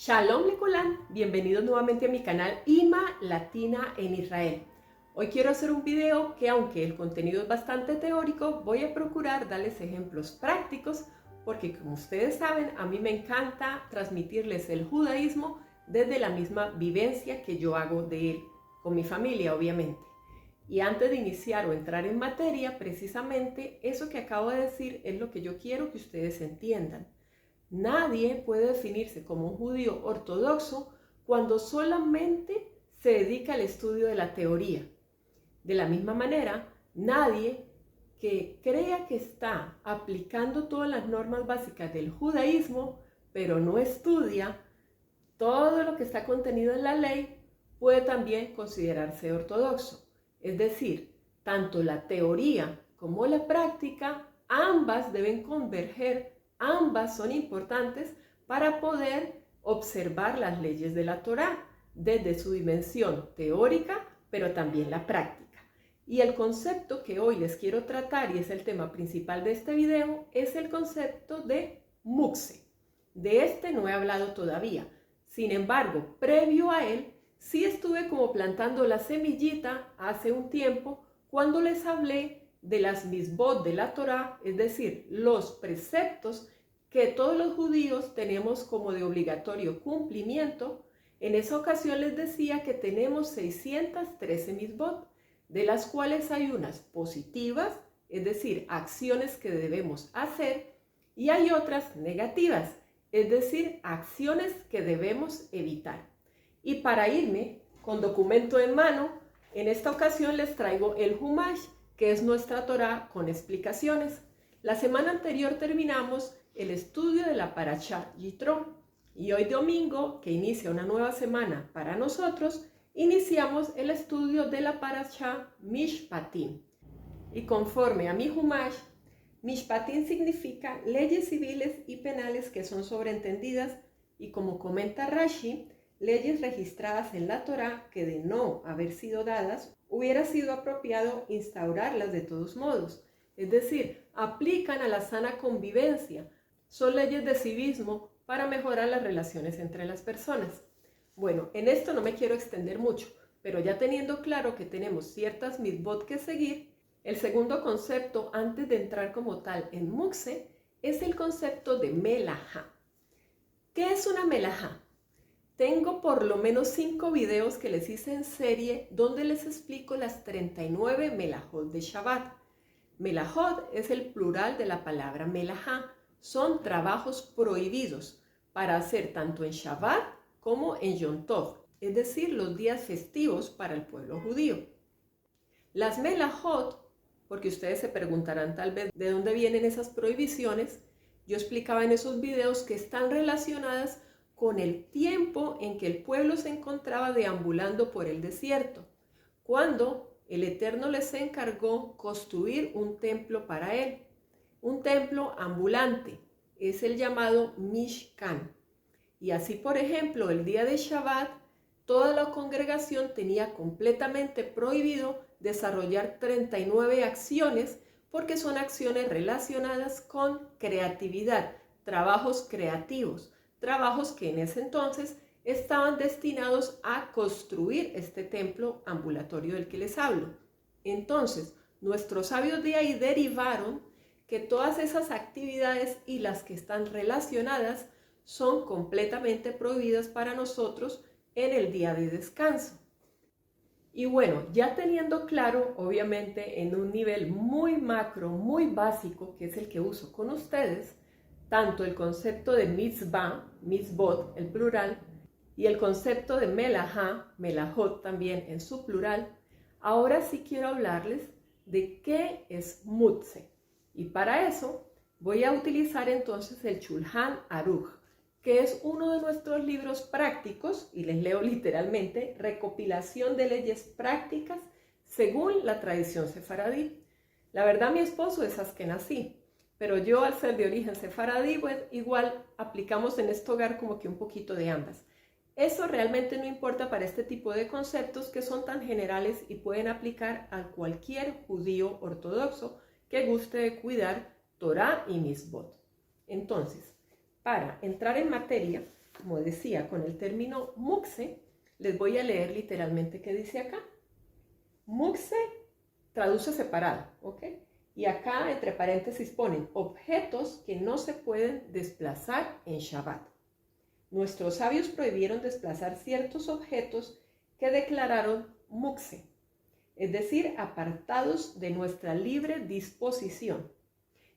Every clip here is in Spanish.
Shalom Lekulam, bienvenidos nuevamente a mi canal IMA Latina en Israel. Hoy quiero hacer un video que, aunque el contenido es bastante teórico, voy a procurar darles ejemplos prácticos porque, como ustedes saben, a mí me encanta transmitirles el judaísmo desde la misma vivencia que yo hago de él, con mi familia obviamente. Y antes de iniciar o entrar en materia, precisamente eso que acabo de decir es lo que yo quiero que ustedes entiendan. Nadie puede definirse como un judío ortodoxo cuando solamente se dedica al estudio de la teoría. De la misma manera, nadie que crea que está aplicando todas las normas básicas del judaísmo, pero no estudia todo lo que está contenido en la ley, puede también considerarse ortodoxo. Es decir, tanto la teoría como la práctica, ambas deben converger. Ambas son importantes para poder observar las leyes de la Torá desde su dimensión teórica, pero también la práctica. Y el concepto que hoy les quiero tratar, y es el tema principal de este video, es el concepto de mukse. De este no he hablado todavía. Sin embargo, previo a él, sí estuve como plantando la semillita hace un tiempo cuando les hablé de las misbot de la Torá, es decir, los preceptos que todos los judíos tenemos como de obligatorio cumplimiento. En esa ocasión les decía que tenemos 613 misbot, de las cuales hay unas positivas, es decir, acciones que debemos hacer, y hay otras negativas, es decir, acciones que debemos evitar. Y para irme con documento en mano, en esta ocasión les traigo el Humash, que es nuestra Torá con explicaciones. La semana anterior terminamos el estudio de la Parashá Yitro y hoy domingo, que inicia una nueva semana para nosotros, iniciamos el estudio de la Parashá Mishpatim. Y conforme a mi Humash, Mishpatim significa leyes civiles y penales que son sobreentendidas y, como comenta Rashi, leyes registradas en la Torá que, de no haber sido dadas, hubiera sido apropiado instaurarlas de todos modos. Es decir, aplican a la sana convivencia. Son leyes de civismo para mejorar las relaciones entre las personas. Bueno, en esto no me quiero extender mucho, pero ya teniendo claro que tenemos ciertas mitzvot que seguir, el segundo concepto, antes de entrar como tal en mukse, es el concepto de melajá. ¿Qué es una melajá? Tengo por lo menos 5 videos que les hice en serie donde les explico las 39 melajot de Shabbat. Melajot es el plural de la palabra melajá. Son trabajos prohibidos para hacer tanto en Shabbat como en Yom Tov, es decir, los días festivos para el pueblo judío. Las melajot, porque ustedes se preguntarán tal vez de dónde vienen esas prohibiciones, yo explicaba en esos videos que están relacionadas con el tiempo en que el pueblo se encontraba deambulando por el desierto, cuando el Eterno les encargó construir un templo para él, un templo ambulante, es el llamado Mishkan. Y así, por ejemplo, el día de Shabbat, toda la congregación tenía completamente prohibido desarrollar 39 acciones porque son acciones relacionadas con creatividad, trabajos creativos, trabajos que en ese entonces estaban destinados a construir este templo ambulatorio del que les hablo. Entonces, nuestros sabios de ahí derivaron que todas esas actividades y las que están relacionadas son completamente prohibidas para nosotros en el día de descanso. Y bueno, ya teniendo claro, obviamente en un nivel muy macro, muy básico, que es el que uso con ustedes, tanto el concepto de mitzvah, mitzvot, el plural, y el concepto de melajá, melajot también en su plural, ahora sí quiero hablarles de qué es mukse. Y para eso voy a utilizar entonces el Shulchan Aruch, que es uno de nuestros libros prácticos, y les leo literalmente, recopilación de leyes prácticas según la tradición sefaradí. La verdad, mi esposo es askenazí, pero yo, al ser de origen sefaradí, pues igual aplicamos en este hogar como que un poquito de ambas. Eso realmente no importa para este tipo de conceptos que son tan generales y pueden aplicar a cualquier judío ortodoxo que guste de cuidar Torá y Mitzvot. Entonces, para entrar en materia, como decía, con el término mukse, les voy a leer literalmente qué dice acá. Mukse traduce separado, ¿ok? Y acá entre paréntesis ponen objetos que no se pueden desplazar en Shabbat. Nuestros sabios prohibieron desplazar ciertos objetos que declararon mukse, es decir, apartados de nuestra libre disposición.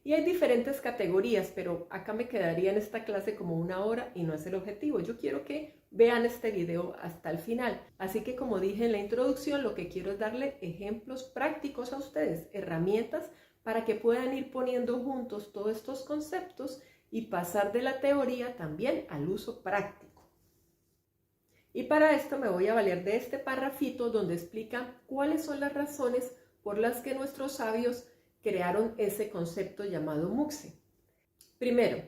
Y hay diferentes categorías, pero acá me quedaría en esta clase como 1 hora y no es el objetivo. Yo quiero que vean este video hasta el final. Así que como dije en la introducción, lo que quiero es darle ejemplos prácticos a ustedes, herramientas para que puedan ir poniendo juntos todos estos conceptos y pasar de la teoría también al uso práctico. Y para esto me voy a valer de este parrafito donde explica cuáles son las razones por las que nuestros sabios crearon ese concepto llamado mukse. Primero,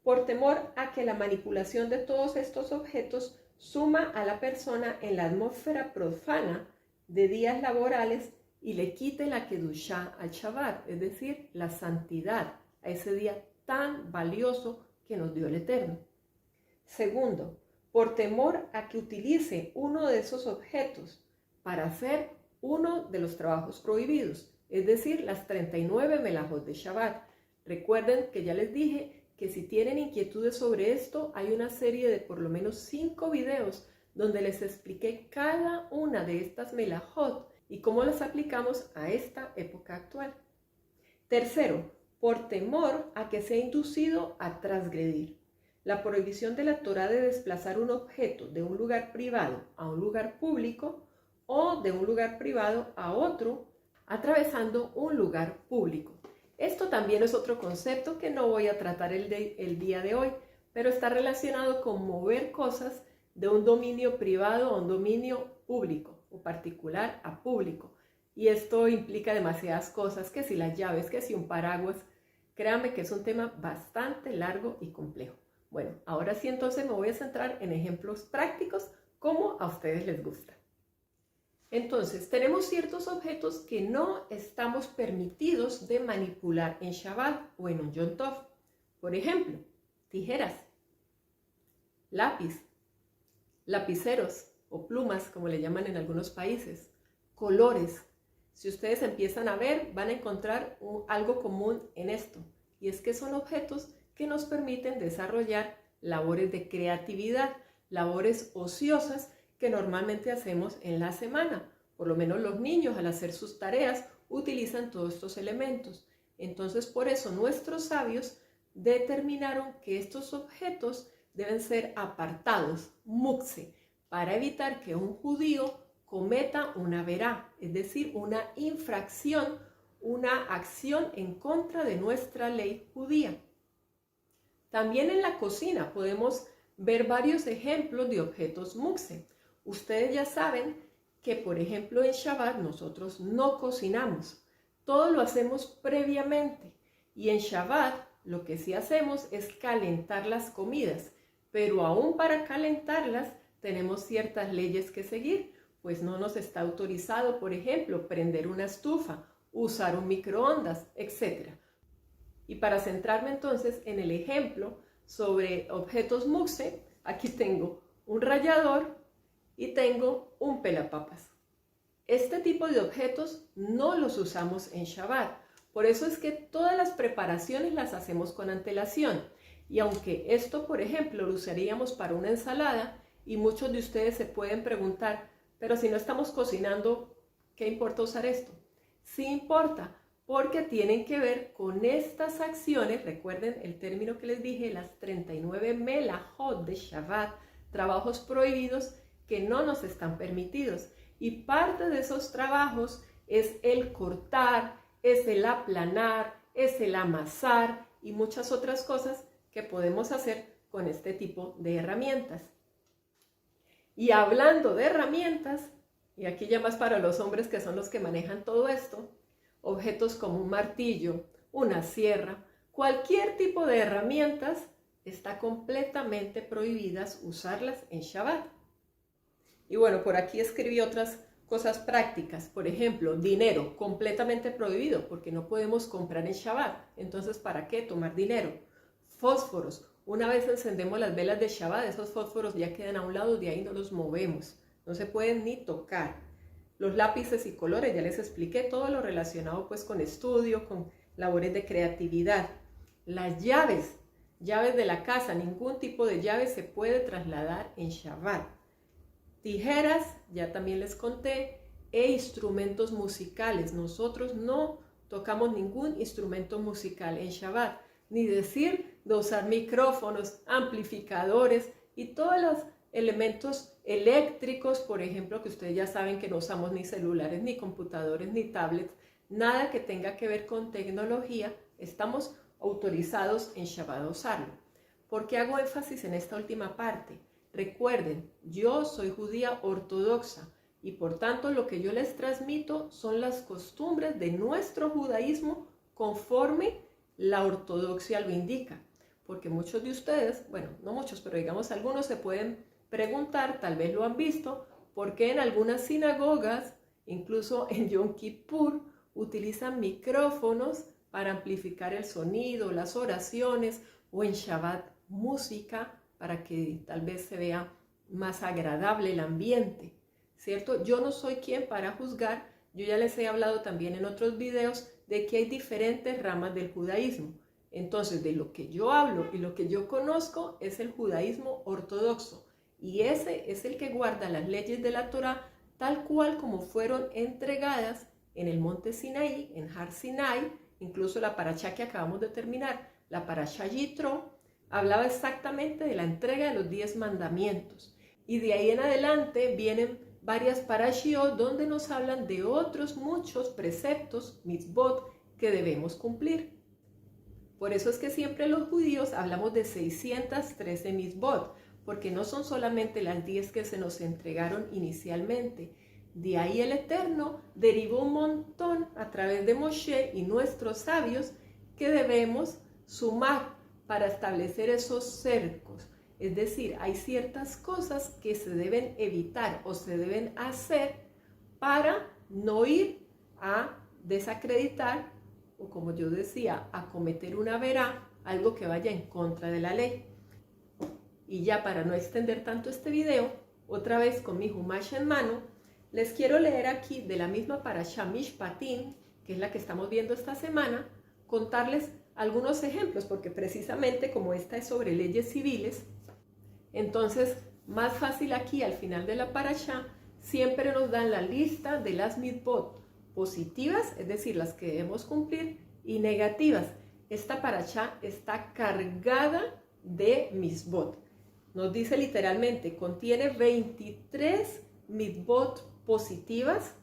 por temor a que la manipulación de todos estos objetos suma a la persona en la atmósfera profana de días laborales y le quite la kedushá al Shabbat, es decir, la santidad a ese día tan valioso que nos dio el Eterno. Segundo, por temor a que utilice uno de esos objetos para hacer uno de los trabajos prohibidos, es decir, las 39 melajot de Shabbat. Recuerden que ya les dije que si tienen inquietudes sobre esto, hay una serie de por lo menos 5 videos donde les expliqué cada una de estas melajot y cómo las aplicamos a esta época actual. Tercero, por temor a que sea inducido a transgredir. La prohibición de la Torá de desplazar un objeto de un lugar privado a un lugar público o de un lugar privado a otro atravesando un lugar público. Esto también es otro concepto que no voy a tratar el día de hoy, pero está relacionado con mover cosas de un dominio privado a un dominio público o particular a público. Y esto implica demasiadas cosas, que si las llaves, que si un paraguas. Créanme que es un tema bastante largo y complejo. Bueno, ahora sí entonces me voy a centrar en ejemplos prácticos como a ustedes les gusta. Entonces, tenemos ciertos objetos que no estamos permitidos de manipular en Shabbat o en un Yom Tov. Por ejemplo, tijeras, lápiz, lapiceros o plumas, como le llaman en algunos países, colores. Si ustedes empiezan a ver, van a encontrar algo común en esto, y es que son objetos que nos permiten desarrollar labores de creatividad, labores ociosas que normalmente hacemos en la semana. Por lo menos los niños al hacer sus tareas utilizan todos estos elementos. Entonces por eso nuestros sabios determinaron que estos objetos deben ser apartados, mukse, para evitar que un judío cometa una verá, es decir, una infracción, una acción en contra de nuestra ley judía. También en la cocina podemos ver varios ejemplos de objetos mukse. Ustedes ya saben que, por ejemplo, en Shabbat nosotros no cocinamos. Todo lo hacemos previamente. Y en Shabbat lo que sí hacemos es calentar las comidas. Pero aún para calentarlas tenemos ciertas leyes que seguir. Pues no nos está autorizado, por ejemplo, prender una estufa, usar un microondas, etc. Y para centrarme entonces en el ejemplo sobre objetos mukse, aquí tengo un rallador y tengo un pelapapas. Este tipo de objetos no los usamos en Shabbat. Por eso es que todas las preparaciones las hacemos con antelación. Y aunque esto, por ejemplo, lo usaríamos para una ensalada, y muchos de ustedes se pueden preguntar, pero si no estamos cocinando, ¿qué importa usar esto? Sí importa, porque tienen que ver con estas acciones. Recuerden el término que les dije, las 39 melajot de Shabbat, trabajos prohibidos que no nos están permitidos. Y parte de esos trabajos es el cortar, es el aplanar, es el amasar y muchas otras cosas que podemos hacer con este tipo de herramientas. Y hablando de herramientas, y aquí ya más para los hombres que son los que manejan todo esto, objetos como un martillo, una sierra, cualquier tipo de herramientas está completamente prohibidas usarlas en Shabbat. Y bueno, por aquí escribí otras cosas prácticas. Por ejemplo, dinero, completamente prohibido porque no podemos comprar en Shabbat. Entonces, ¿para qué tomar dinero? Fósforos, una vez encendemos las velas de Shabbat, esos fósforos ya quedan a un lado, de ahí no los movemos, no se pueden ni tocar. Los lápices y colores, ya les expliqué todo lo relacionado pues con estudio, con labores de creatividad. Las llaves de la casa, ningún tipo de llave se puede trasladar en Shabbat. Tijeras, ya también les conté, e instrumentos musicales. Nosotros no tocamos ningún instrumento musical en Shabbat, ni decir de usar micrófonos, amplificadores y todos los elementos eléctricos, por ejemplo, que ustedes ya saben que no usamos ni celulares, ni computadores, ni tablets, nada que tenga que ver con tecnología, estamos autorizados en Shabbat a usarlo. ¿Por qué hago énfasis en esta última parte? Recuerden, yo soy judía ortodoxa y por tanto lo que yo les transmito son las costumbres de nuestro judaísmo conforme la ortodoxia lo indica. Porque muchos de ustedes, bueno, no muchos, pero digamos algunos se pueden preguntar, tal vez lo han visto, por qué en algunas sinagogas, incluso en Yom Kippur, utilizan micrófonos para amplificar el sonido, las oraciones, o en Shabbat música para que tal vez se vea más agradable el ambiente, ¿cierto? Yo no soy quien para juzgar, yo ya les he hablado también en otros videos de que hay diferentes ramas del judaísmo. Entonces, de lo que yo hablo y lo que yo conozco es el judaísmo ortodoxo, y ese es el que guarda las leyes de la Torá tal cual como fueron entregadas en el monte Sinaí, en Har Sinai. Incluso la parashá que acabamos de terminar, la parashá Yitro, hablaba exactamente de la entrega de los 10 mandamientos. Y de ahí en adelante vienen varias parashiot donde nos hablan de otros muchos preceptos, mitzvot, que debemos cumplir. Por eso es que siempre los judíos hablamos de 613 mitzvot, porque no son solamente las 10 que se nos entregaron inicialmente. De ahí el Eterno derivó un montón a través de Moshe y nuestros sabios que debemos sumar para establecer esos cercos. Es decir, hay ciertas cosas que se deben evitar o se deben hacer para no ir a desacreditar o, como yo decía, a cometer una verá, algo que vaya en contra de la ley. Y ya para no extender tanto este video, otra vez con mi Humash en mano, les quiero leer aquí de la misma parashá Mishpatim, que es la que estamos viendo esta semana, contarles algunos ejemplos, porque precisamente como esta es sobre leyes civiles, entonces más fácil aquí al final de la parashá siempre nos dan la lista de las mitzvot positivas, es decir, las que debemos cumplir, y negativas. Esta parashá está cargada de mitzvot. Nos dice literalmente, contiene 23 mitzvot positivas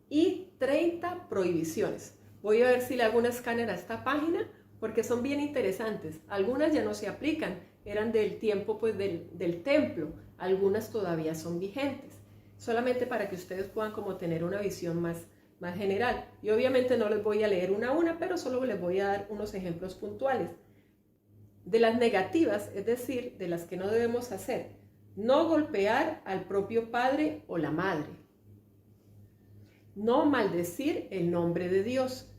y 30 prohibiciones. Voy a ver si le hago un escáner a esta página porque son bien interesantes. Algunas ya no se aplican, eran del tiempo pues del templo, algunas todavía son vigentes. Solamente para que ustedes puedan como tener una visión más general. Y obviamente no les voy a leer una a una, pero solo les voy a dar unos ejemplos puntuales. De las negativas, es decir, de las que no debemos hacer: no golpear al propio padre o la madre, no maldecir el nombre de Dios,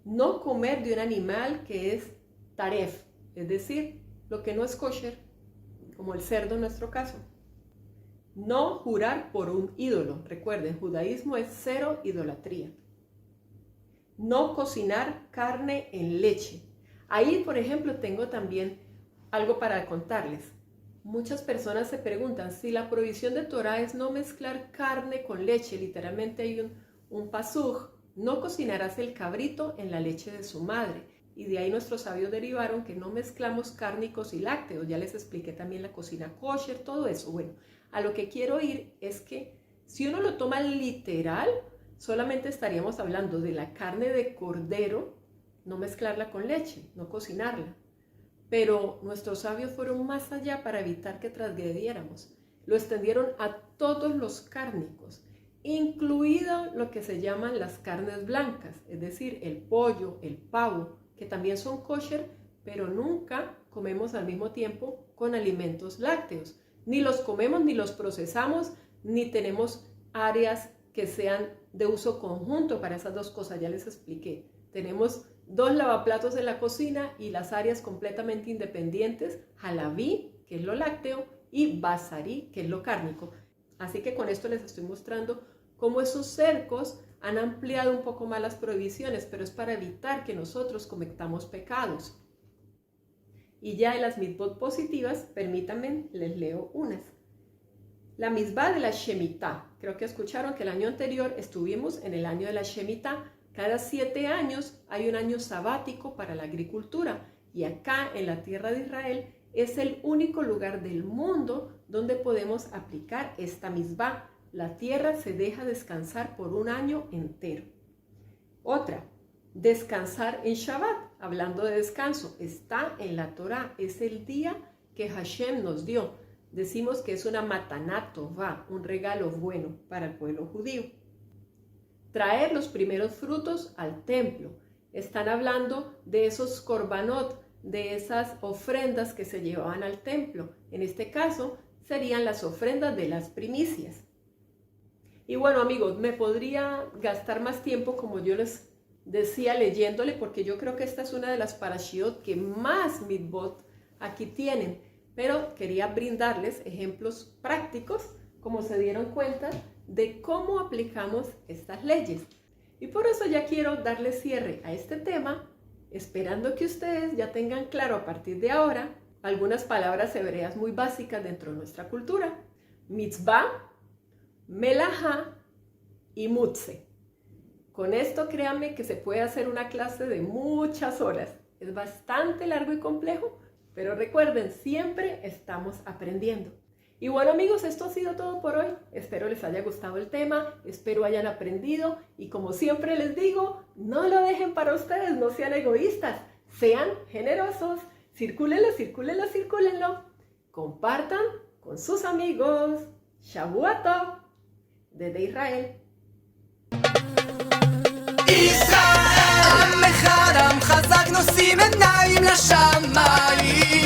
no comer de un animal que es taref, es decir, lo que no es kosher, como el cerdo en nuestro caso, no jurar por un ídolo. Recuerden, judaísmo es cero idolatría. No cocinar carne en leche. Ahí, por ejemplo, tengo también algo para contarles. Muchas personas se preguntan si la prohibición de Torah es no mezclar carne con leche. Literalmente hay un pasuj: no cocinarás el cabrito en la leche de su madre. Y de ahí nuestros sabios derivaron que no mezclamos cárnicos y lácteos. Ya les expliqué también la cocina kosher, todo eso. Bueno, a lo que quiero ir es que si uno lo toma literal, solamente estaríamos hablando de la carne de cordero, no mezclarla con leche, no cocinarla. Pero nuestros sabios fueron más allá para evitar que transgrediéramos. Lo extendieron a todos los cárnicos, incluido lo que se llaman las carnes blancas, es decir, el pollo, el pavo, que también son kosher, pero nunca comemos al mismo tiempo con alimentos lácteos. Ni los comemos, ni los procesamos, ni tenemos áreas que sean de uso conjunto para esas dos cosas. Ya les expliqué. Tenemos 2 lavaplatos en la cocina y las áreas completamente independientes, halaví, que es lo lácteo, y basarí, que es lo cárnico. Así que con esto les estoy mostrando cómo esos cercos han ampliado un poco más las prohibiciones, pero es para evitar que nosotros cometamos pecados. Y ya en las mitzvot positivas, permítanme, les leo unas. La mitzvah de la Shemitah. Creo que escucharon que el año anterior estuvimos en el año de la Shemitah. Cada 7 años hay un año sabático para la agricultura. Y acá en la tierra de Israel es el único lugar del mundo donde podemos aplicar esta mitzvah. La tierra se deja descansar por un año entero. Otra, descansar en Shabbat. Hablando de descanso, está en la Torá, es el día que Hashem nos dio. Decimos que es una matanat tová, un regalo bueno para el pueblo judío. Traer los primeros frutos al templo. Están hablando de esos korbanot, de esas ofrendas que se llevaban al templo. En este caso, serían las ofrendas de las primicias. Y bueno, amigos, me podría gastar más tiempo, como yo les decía, leyéndole, porque yo creo que esta es una de las parashiot que más mitzvot aquí tienen, pero quería brindarles ejemplos prácticos, como se dieron cuenta, de cómo aplicamos estas leyes. Y por eso ya quiero darle cierre a este tema, esperando que ustedes ya tengan claro a partir de ahora algunas palabras hebreas muy básicas dentro de nuestra cultura. Mitzvah, melajá y mutze. Con esto créanme que se puede hacer una clase de muchas horas. Es bastante largo y complejo, pero recuerden, siempre estamos aprendiendo. Y bueno amigos, esto ha sido todo por hoy. Espero les haya gustado el tema, espero hayan aprendido y como siempre les digo, no lo dejen para ustedes, no sean egoístas, sean generosos. Circúlenlo, circúlenlo, circúlenlo. Compartan con sus amigos. Shavua Tov desde Israel. ישראל, עם אחד עם חזק נושאים עיניים לשמיים